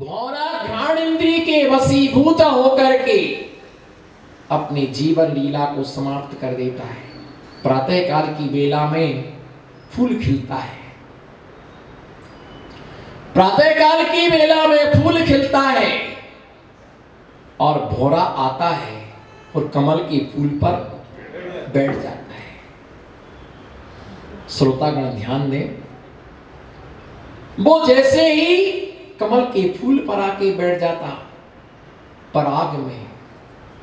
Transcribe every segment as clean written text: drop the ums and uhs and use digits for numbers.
भौरा घ्राण इंद्रिय के वशीभूत होकर के अपने जीवन लीला को समाप्त कर देता है। प्रातः काल की बेला में फूल खिलता है, प्रातः काल की बेला में फूल खिलता है और भौरा आता है और कमल के फूल पर बैठ जाता है। श्रोतागण ध्यान दें, वो जैसे ही कमल के फूल पर आके बैठ जाता, पराग में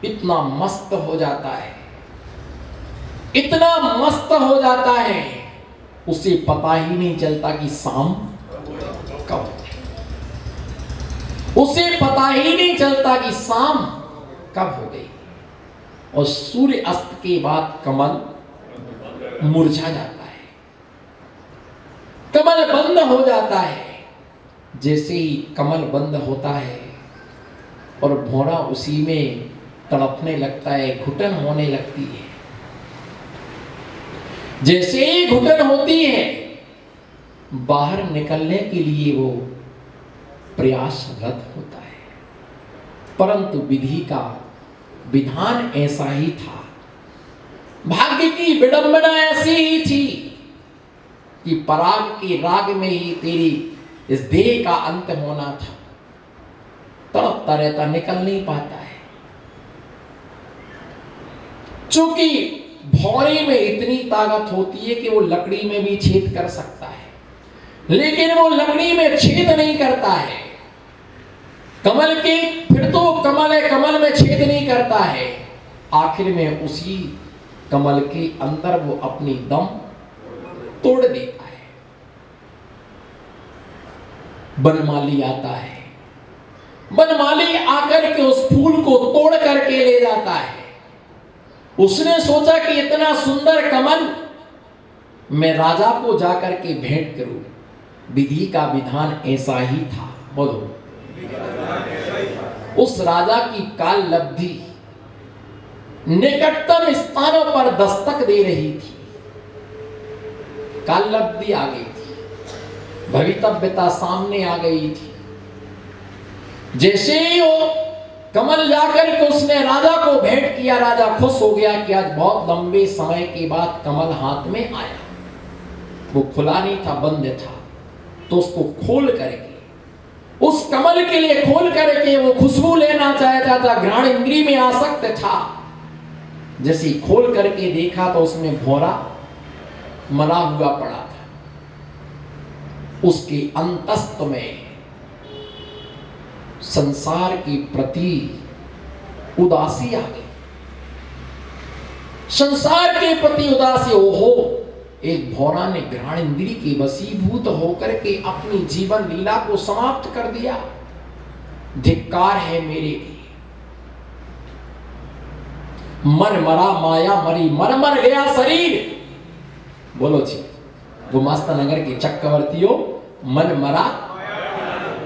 इतना मस्त हो जाता है, इतना मस्त हो जाता है, उसे पता ही नहीं चलता कि शाम कब हो गई। उसे पता ही नहीं चलता कि शाम कब हो गई। और सूर्य अस्त के बाद कमल मुरझा जाता है, कमल बंद हो जाता है। जैसे ही कमल बंद होता है और भौरा उसी में तड़पने लगता है, घुटन होने लगती है। जैसे ही घुटन होती है, बाहर निकलने के लिए वो प्रयासरत होता है, परंतु विधि का विधान ऐसा ही था, भाग्य की विडंबना ऐसी ही थी कि पराग के राग में ही तेरी इस देह का अंत होना था। तड़पता रहता, निकल नहीं पाता है। चूंकि भौरे में इतनी ताकत होती है कि वो लकड़ी में भी छेद कर सकता है, लेकिन वो लकड़ी में छेद नहीं करता है। कमल के फिर तो कमल है, कमल में छेद नहीं करता है। आखिर में उसी कमल के अंदर वो अपनी दम तोड़ देता है। बनमाली आता है, बनमाली आकर के उस फूल को तोड़ करके ले जाता है। उसने सोचा कि इतना सुंदर कमल मैं राजा को जाकर के भेंट करूं। विधि का विधान ऐसा ही था। बोलो, उस राजा की काल लब्धि निकटतम स्थानों पर दस्तक दे रही थी। काल लब्धि आ गई थी, भवितव्यता सामने आ गई थी। जैसे ही वो कमल जाकर के उसने राजा को भेंट किया, राजा खुश हो गया कि आज बहुत लंबे समय के बाद कमल हाथ में आया। वो खुला नहीं था, बंद था, तो उसको खोल करके, उस कमल के लिए खोल करके वो खुशबू लेना चाहता था, घ्राण इंद्रिय में आसक्त था। जैसे खोल करके देखा तो उसमें भौरा मरा हुआ पड़ा था। उसके अंतस्थ में संसार के प्रति उदासी आ गई, संसार के प्रति उदासी। ओहो, एक भौरा ने घ्राण इंद्रिय के वशीभूत होकर के अपनी जीवन लीला को समाप्त कर दिया। धिक्कार है मेरे लिए। मन मरा माया मरी, मर मर गया शरीर। बोलो जी, गुमास्ता नगर के चक्रवर्तियों, मन मरा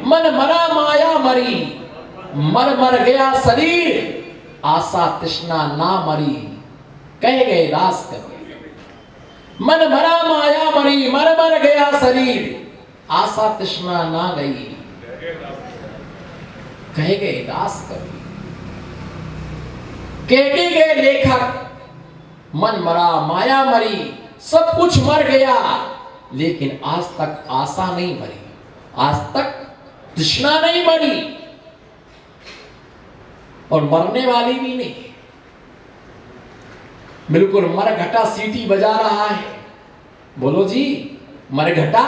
माया मरी, मर मर गया शरीर, आशा तृष्णा ना मरी, कह गए दास कबीर। मन मरा माया मरी, मर मर गया शरीर, आशा तृष्णा ना गई, कह गए दास कबीर। कह के गए लेखक, मन मरा माया मरी, सब कुछ मर गया, लेकिन आज तक आशा नहीं मरी, आज तक तृष्णा नहीं मरी, और मरने वाली भी नहीं। बिल्कुल मरघटा सीटी बजा रहा है। बोलो जी, मरघटा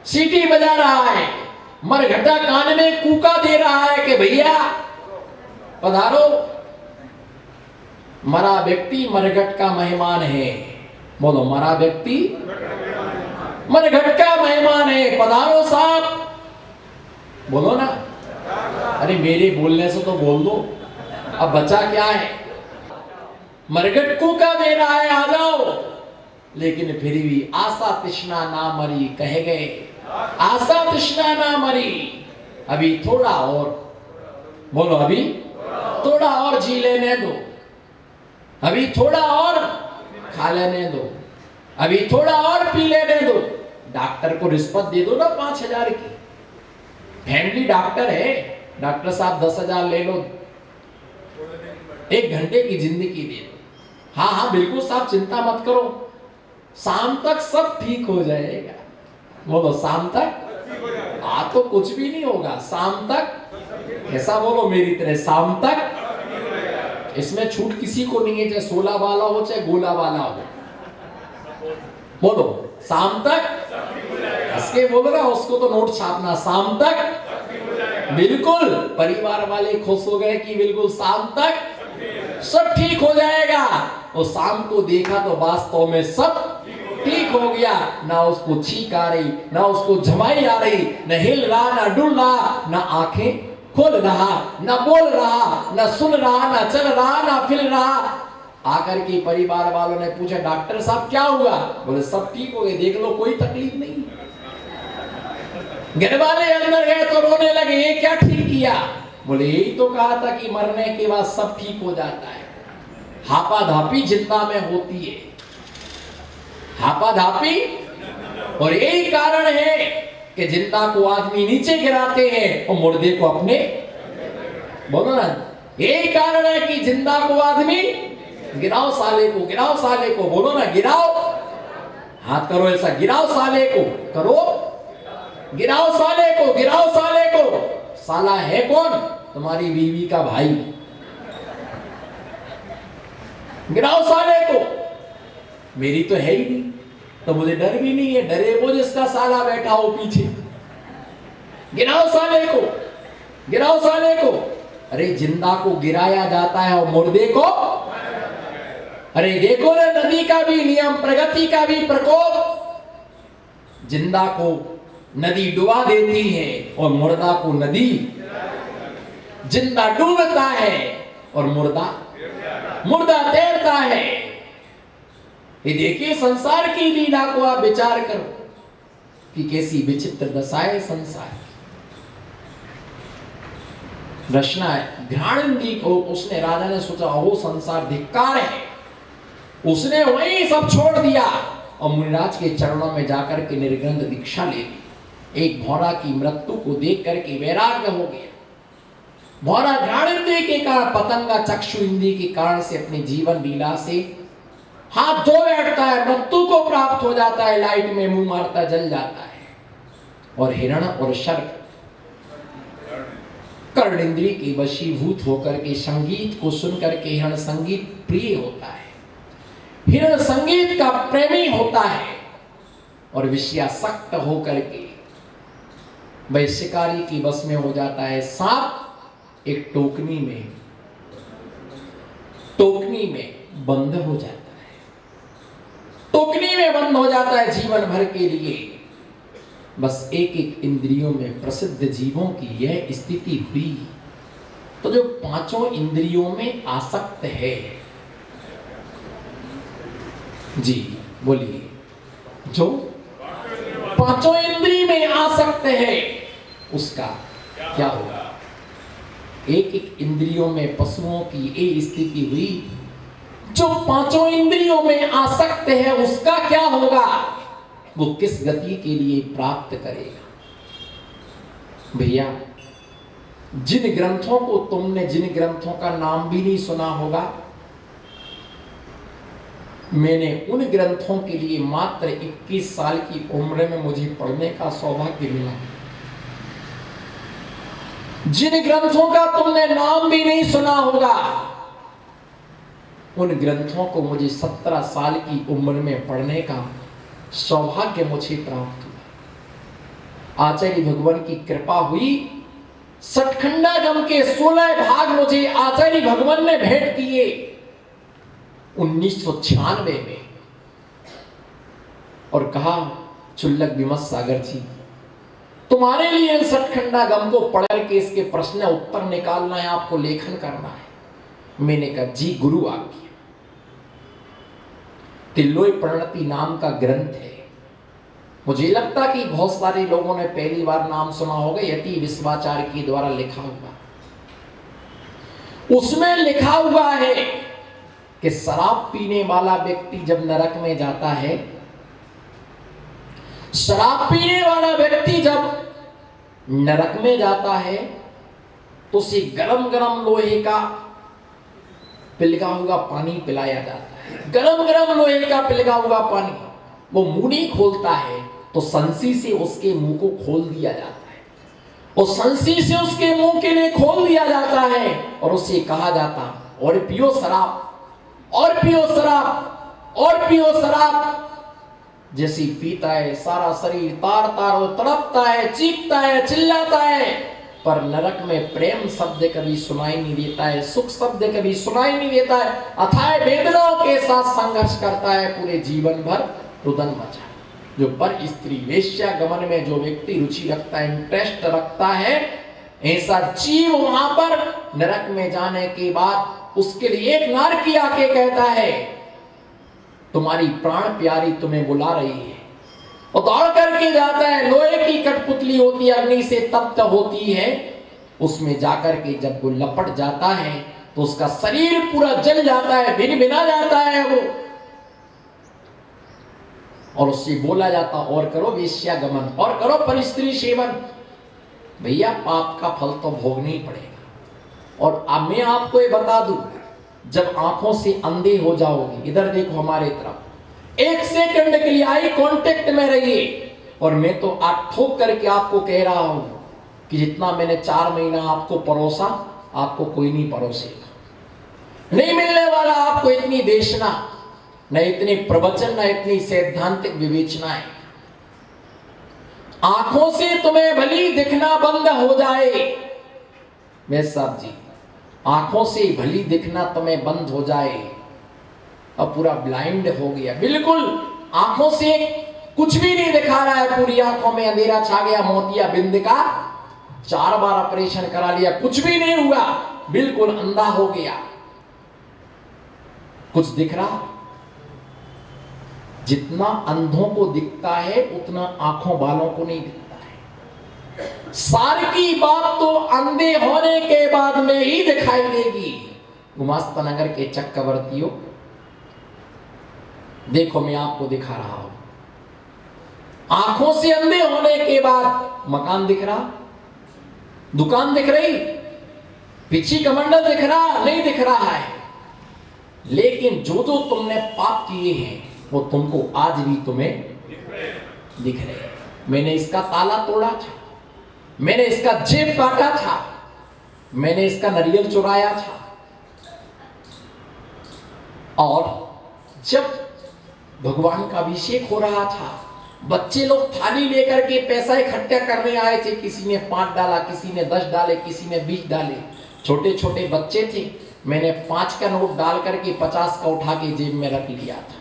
सीटी बजा रहा है। मरघटा कान में कूका दे रहा है कि भैया पधारो। मरा व्यक्ति मरघट का मेहमान है। बोलो, मरा व्यक्ति मरघट का मेहमान है, पधारो साहब। बोलो ना, अरे मेरे बोलने से तो बोल दो, अब बचा क्या है। मरघट कूका दे रहा है, आ जाओ। लेकिन फिर भी आशा तृष्णा ना मरी, कह गए आशा तृष्णा ना मरी, अभी थोड़ा और। बोलो, अभी थोड़ा और जी लेने दो, अभी थोड़ा और खा लेने दो, अभी थोड़ा और पी लेने दो। डॉक्टर को रिश्वत दे दो ना 5,000 की, फैमिली डॉक्टर है, डॉक्टर साहब 10,000 ले लो, 1 घंटे की जिंदगी दे दो। हाँ हाँ बिल्कुल साहब, चिंता मत करो, शाम तक सब ठीक हो जाएगा। बोलो शाम तक? आज तो कुछ भी नहीं होगा, शाम तक। ऐसा बोलो मेरी तरह, शाम तक। इसमें छूट किसी को नहीं है, चाहे 16 वाला हो चाहे गोला वाला हो। बोलो शाम तक। इसके बोल रहा उसको तो नोट छापना, शाम तक। बिल्कुल परिवार वाले खुश हो गए कि बिल्कुल शाम तक सब ठीक हो जाएगा। और शाम को देखा तो वास्तव में सब ठीक हो गया। ना उसको छींक आ रही, ना उसको झमाई आ रही, न हिल रहा, ना डुल रहा, ना आंखें खोल रहा, ना बोल रहा, ना सुन रहा, ना चल रहा, ना फिर रहा। आकर के परिवार वालों ने पूछा डॉक्टर साहब क्या हुआ? बोले सब ठीक हो गए, देख लो कोई तकलीफ नहीं। घर वाले अंदर गए तो रोने लगे, ये क्या ठीक किया? बोले यही तो कहा था कि मरने के बाद सब ठीक हो जाता है। हापाधापी जिंदा में होती है, हापाधापी। और यही कारण है कि जिंदा को आदमी नीचे गिराते हैं और मुर्दे को अपने, बोलो ना, यही कारण है कि जिंदा को आदमी गिराओ साले को, गिराओ साले को, बोलो ना गिराओ। हाथ करो ऐसा, गिराओ साले को, करो, गिराओ साले को, गिराओ साले को। साला है कौन? तुम्हारी बीवी का भाई। गिराओ साले को। मेरी तो है ही नहीं, तो मुझे डर भी नहीं है, डरे वो जिसका साला बैठा हो पीछे। गिराओ साले को, गिराओ साले को। अरे जिंदा को गिराया जाता है और मुर्दे को, अरे देखो ना नदी का भी नियम, प्रगति का भी प्रकोप। जिंदा को नदी डुबा देती है और मुर्दा को नदी, जिंदा डूबता है और मुर्दा तैरता है। ये देखिए संसार की लीला को आप विचार करो कि कैसी विचित्र दशा है संसार की। रचना घ्राणिंदी को उसने, राजा ने सोचा ओ संसार धिक्कार है, उसने वही सब छोड़ दिया और मुनिराज के चरणों में जाकर के निर्ग्रंथ दीक्षा ले ली। एक भौरा की मृत्यु को देख करके वैराग्य हो गया। भौरा घ्राणिंदी के कारण, पतंगा चक्षु इंद्री के कारण से अपनी जीवन लीला से हाथ धो बैठता है, मृत्यु को प्राप्त हो जाता है, लाइट में मुंह मारता जल जाता है। और हिरण और शर्क कर्णेंद्रिय के वशीभूत होकर के संगीत को सुनकर के हिरण संगीत प्रिय होता है, हिरण संगीत का प्रेमी होता है और विषयासक्त होकर के वह शिकारी की बस में हो जाता है। सांप एक टोकनी में बंद हो जाता है, टोकनी में बंद हो जाता है जीवन भर के लिए। बस एक एक इंद्रियों में प्रसिद्ध जीवों की यह स्थिति हुई। तो जो पांचों इंद्रियों में आसक्त है, जी बोलिए, जो पांचों इंद्रिय में आसक्त है उसका क्या होगा? एक एक इंद्रियों में पशुओं की ये स्थिति हुई। जो पांचों इंद्रियों में आसक्त है उसका क्या होगा? वो किस गति के लिए प्राप्त करेगा? भैया, जिन ग्रंथों को तुमने, जिन ग्रंथों का नाम भी नहीं सुना होगा, मैंने उन ग्रंथों के लिए मात्र 21 साल की उम्र में मुझे पढ़ने का सौभाग्य मिला। जिन ग्रंथों का तुमने नाम भी नहीं सुना होगा, उन ग्रंथों को मुझे 17 साल की उम्र में पढ़ने का सौभाग्य मुझे प्राप्त हुआ। आचार्य भगवान की कृपा हुई। सतखंडागम के 16 भाग मुझे आचार्य भगवान ने भेंट किए 1996 में, और कहा चुल्लक विमस सागर जी, तुम्हारे लिए सतखंडागम को पढ़ के इसके प्रश्न उत्तर निकालना है, आपको लेखन करना है। मैंने कहा जी गुरु आज्ञा। तिल्लोई प्रणति नाम का ग्रंथ है। मुझे लगता कि बहुत सारे लोगों ने पहली बार नाम सुना होगा, यति विश्वाचार्य के द्वारा लिखा हुआ। उसमें लिखा हुआ है कि शराब पीने वाला व्यक्ति जब नरक में जाता है, शराब पीने वाला व्यक्ति जब नरक में जाता है तो उसे गरम गरम लोहे का पिलगा हुआ पानी पिलाया जाता है। गरम गरम लोहे का पिलगा हुआ पानी। वो मुंह नहीं खोलता है तो संसी से उसके मुंह को खोल दिया जाता है। और संसी से उसके मुंह के लिए खोल दिया जाता है और उसे कहा जाता, और पियो शराब, और पियो शराब, और पियो शराब। जैसे पीता है सारा शरीर तार तार तड़पता है, चीखता है, चिल्लाता है, पर नरक में प्रेम शब्द कभी सुनाई नहीं देता है, सुख शब्द कभी सुनाई नहीं देता है। अथाय वेदनाओं के साथ संघर्ष करता है पूरे जीवन भर, रुदन मचा। जो पर स्त्री वेश्या गमन में जो व्यक्ति रुचि रखता है, इंटरेस्ट रखता है, ऐसा जीव वहां पर नरक में जाने के बाद उसके लिए एक नारकी आके कहता है, तुम्हारी प्राण प्यारी तुम्हें बुला रही है। और दौड़ करके जाता है, लोहे की कठपुतली होती है, अग्नि से तप्त होती है, उसमें जाकर के जब वो लपट जाता है तो उसका शरीर पूरा जल जाता है, भिन-भिना जाता है वो। और उससे बोला जाता, और करो वेश्यागमन, और करो परस्त्री सेवन। भैया पाप का फल तो भोगना ही पड़ेगा। और अब मैं आपको ये बता दूं, जब आंखों से अंधे हो जाओगे, इधर देखो हमारे तरफ, 1 सेकंड के लिए आई कांटेक्ट में रहिए। और मैं तो आप ठोक करके आपको कह रहा हूं कि जितना मैंने 4 महीना आपको परोसा, आपको कोई नहीं परोसेगा। नहीं मिलने वाला आपको इतनी देशना, न इतनी प्रवचन, न इतनी सैद्धांतिक विवेचनाएं। आंखों से तुम्हें भली दिखना बंद हो जाए, मैं साहब जी, आंखों से भली दिखना तुम्हें बंद हो जाए, अब पूरा ब्लाइंड हो गया, बिल्कुल आंखों से कुछ भी नहीं दिखा रहा है, पूरी आंखों में अंधेरा छा गया, मोतिया बिंद का 4 बार ऑपरेशन करा लिया, कुछ भी नहीं हुआ, बिल्कुल अंधा हो गया। कुछ दिख रहा? जितना अंधों को दिखता है उतना आंखों वालों को नहीं दिखता है। सार की बात तो अंधे होने के बाद में ही दिखाई देगी। गुमास्ता नगर के चक्रवर्तियों, देखो मैं आपको दिखा रहा हूं, आंखों से अंधे होने के बाद मकान दिख रहा, दुकान दिख रही, पीछे कमंडल दिख रहा, नहीं दिख रहा है। लेकिन जो जो तुमने पाप किए हैं वो तुमको आज भी तुम्हें दिख रहे हैं। मैंने इसका ताला तोड़ा था, मैंने इसका जेब काटा था, मैंने इसका नारियल चुराया था। और जब भगवान का अभिषेक हो रहा था, बच्चे लोग थाली लेकर के पैसा इकट्ठा करने आए थे, किसी ने 5 डाला, किसी ने 10 डाले, किसी ने 20 डाले, छोटे छोटे बच्चे थे। मैंने 5 का नोट डाल करके 50 का उठा के जेब में रख लिया था।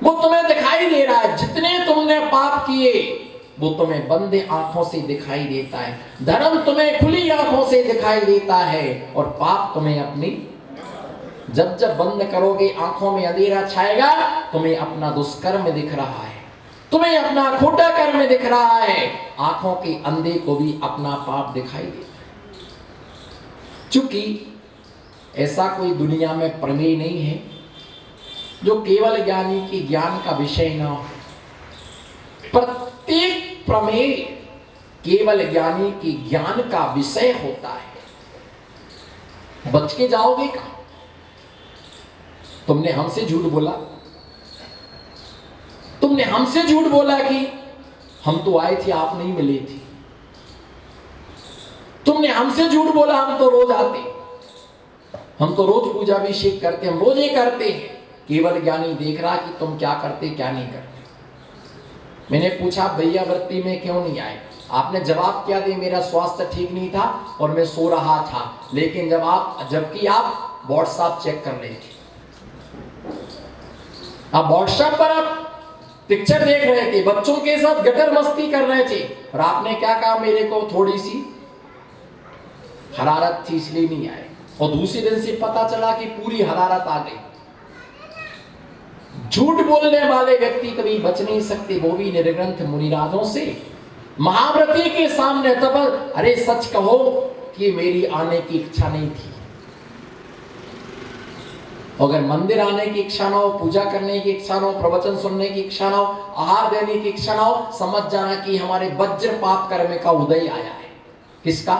वो तुम्हें दिखाई दे रहा है, जितने तुमने पाप किए वो तुम्हें बंद आंखों से दिखाई देता है, धर्म तुम्हें खुली आंखों से दिखाई देता है, और पाप तुम्हें अपनी, जब जब बंद करोगे आंखों में अंधेरा छाएगा, तुम्हें अपना दुष्कर्म दिख रहा है, तुम्हें अपना खोटा कर्म दिख रहा है, आंखों के अंधे को भी अपना पाप दिखाई देता है। चूंकि ऐसा कोई दुनिया में प्रमेय नहीं है जो केवल ज्ञानी के ज्ञान का विषय ना हो। प्रत्येक प्रमेय केवल ज्ञानी के ज्ञान का विषय होता है। बच के जाओगे क्या? तुमने हमसे झूठ बोला, तुमने हमसे झूठ बोला कि हम तो आए थे, आप नहीं मिले थे। तुमने हमसे झूठ बोला, हम तो रोज आते, हम तो रोज पूजा अभिषेक करते, हम रोज ये करते हैं। केवल ज्ञानी देख रहा कि तुम क्या करते क्या नहीं करते। मैंने पूछा भैया व्रती में क्यों नहीं आए? आपने जवाब क्या दिया, मेरा स्वास्थ्य ठीक नहीं था और मैं सो रहा था। लेकिन जबकि आप व्हाट्सएप चेक कर रहे थे, आप व्हाट्सएप पर आप पिक्चर देख रहे थे, बच्चों के साथ गटर मस्ती कर रहे थे, और आपने क्या कहा, मेरे को थोड़ी सी हरारत थी इसलिए नहीं आए। और दूसरे दिन से पता चला कि पूरी हरारत आ गई। झूठ बोलने वाले व्यक्ति कभी बच नहीं सकते, वो भी निर्ग्रंथ मुनिराजों से। महाव्रती के सामने तब अरे सच कहो कि मेरी आने की इच्छा नहीं थी। अगर मंदिर आने की इच्छा ना हो, पूजा करने की इच्छा ना हो, प्रवचन सुनने की इच्छा ना हो, आहार देने की इच्छा ना हो, समझ जाना कि हमारे वज्र पाप कर्म का उदय आया है। किसका?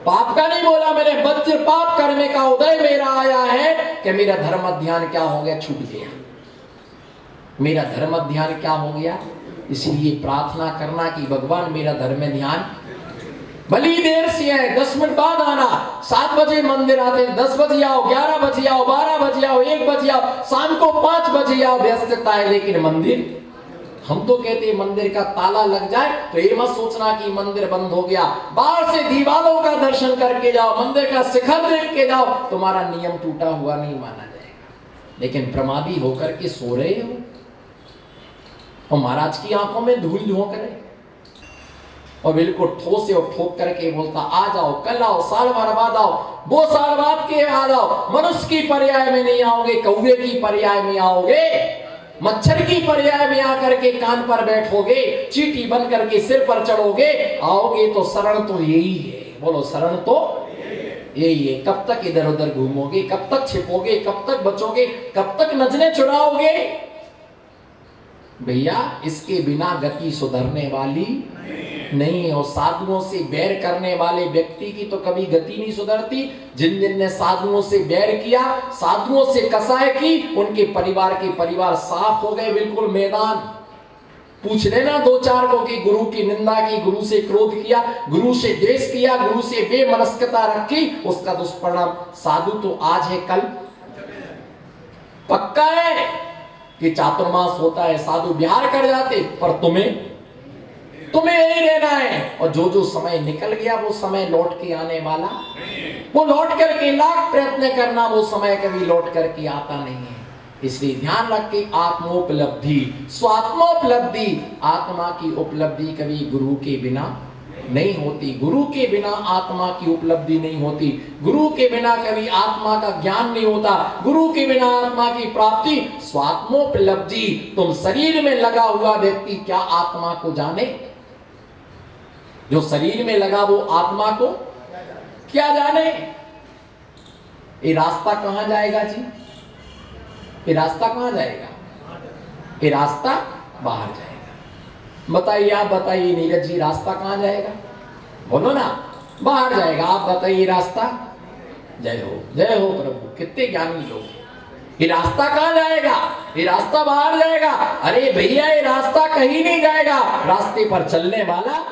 पाप का नहीं बोला मैंने, वज्र पाप कर्म का उदय मेरा आया है कि मेरा धर्म ध्यान क्या हो गया, छूट गया। मेरा धर्म ध्यान क्या हो गया। इसलिए प्रार्थना करना कि भगवान मेरा धर्म ध्यान, भली देर से है 10 मिनट बाद आना, 7 बजे मंदिर आते, 10 बजे आओ, 11 बजे आओ, 12 बजे आओ, 1 बजे आओ, शाम को 5 बजे आओ, व्यस्तता है। लेकिन मंदिर, हम तो कहते हैं मंदिर का ताला लग जाए तो ये मत सोचना कि मंदिर बंद हो गया। बाहर से दीवारों का दर्शन करके जाओ, मंदिर का शिखर देख के जाओ, तुम्हारा नियम टूटा हुआ नहीं माना जाएगा। लेकिन प्रमादी होकर के सो रहे हो और महाराज की आंखों में धूल झोंक रहे और बिल्कुल ठोस से और ठोक करके बोलता आ जाओ, कल आओ, साल भर बाद आओ, 2 साल बाद के आ जाओ। मनुष्य की पर्याय में नहीं आओगे, कौवे की पर्याय में आओगे, मच्छर की पर्याय में आकर के कान पर बैठोगे, चींटी बन करके सिर पर चढ़ोगे, आओगे तो शरण तो यही है। बोलो शरण तो यही है। कब तक इधर उधर घूमोगे, कब तक छिपोगे, कब तक बचोगे, कब तक नजरें चुराओगे। भैया इसके बिना गति सुधरने वाली नहीं है। और साधुओं से बैर करने वाले व्यक्ति की तो कभी गति नहीं सुधरती। जिन ने साधुओं से बैर किया, साधुओं से कसाई की, उनके परिवार के परिवार साफ हो गए, बिल्कुल मैदान। पूछ लेना 2-4 को कि गुरु की निंदा की, गुरु से क्रोध किया, गुरु से द्वेष किया, गुरु से बेमनस्कता रखी, उसका दुष्परिणाम साधु तो आज है कल पक्का है कि चातुर्मास होता है, साधु बिहार कर जाते, पर तुम्हें यही रहना है। और जो समय निकल गया वो समय लौट के आने वाला, वो लौट करके लाख प्रयत्न करना, वो समय कभी लौट करके आता नहीं है। इसलिए ध्यान रख के आत्मोपलब्धि, स्वात्मोपलब्धि, आत्मा की उपलब्धि कभी गुरु के बिना नहीं होती। गुरु के बिना आत्मा की उपलब्धि नहीं होती। गुरु के बिना कभी आत्मा का ज्ञान नहीं होता। गुरु के बिना आत्मा की प्राप्ति, स्वात्मोपलब्धि। तुम शरीर में लगा हुआ व्यक्ति क्या आत्मा को जाने? जो शरीर में लगा वो आत्मा को क्या जाने? ये रास्ता कहां जाएगा जी? ये रास्ता कहां जाएगा? ये रास्ता बाहर जाएगा। बताइए, आप बताइए नीरज जी, रास्ता कहां जाएगा? बोलो ना, बाहर जाएगा। आप बताइए रास्ता। जय हो प्रभु, कितने ज्ञानी लोग। ये रास्ता कहां जाएगा? ये रास्ता बाहर जाएगा। अरे भैया ये रास्ता कहीं नहीं जाएगा, रास्ते पर चलने वाला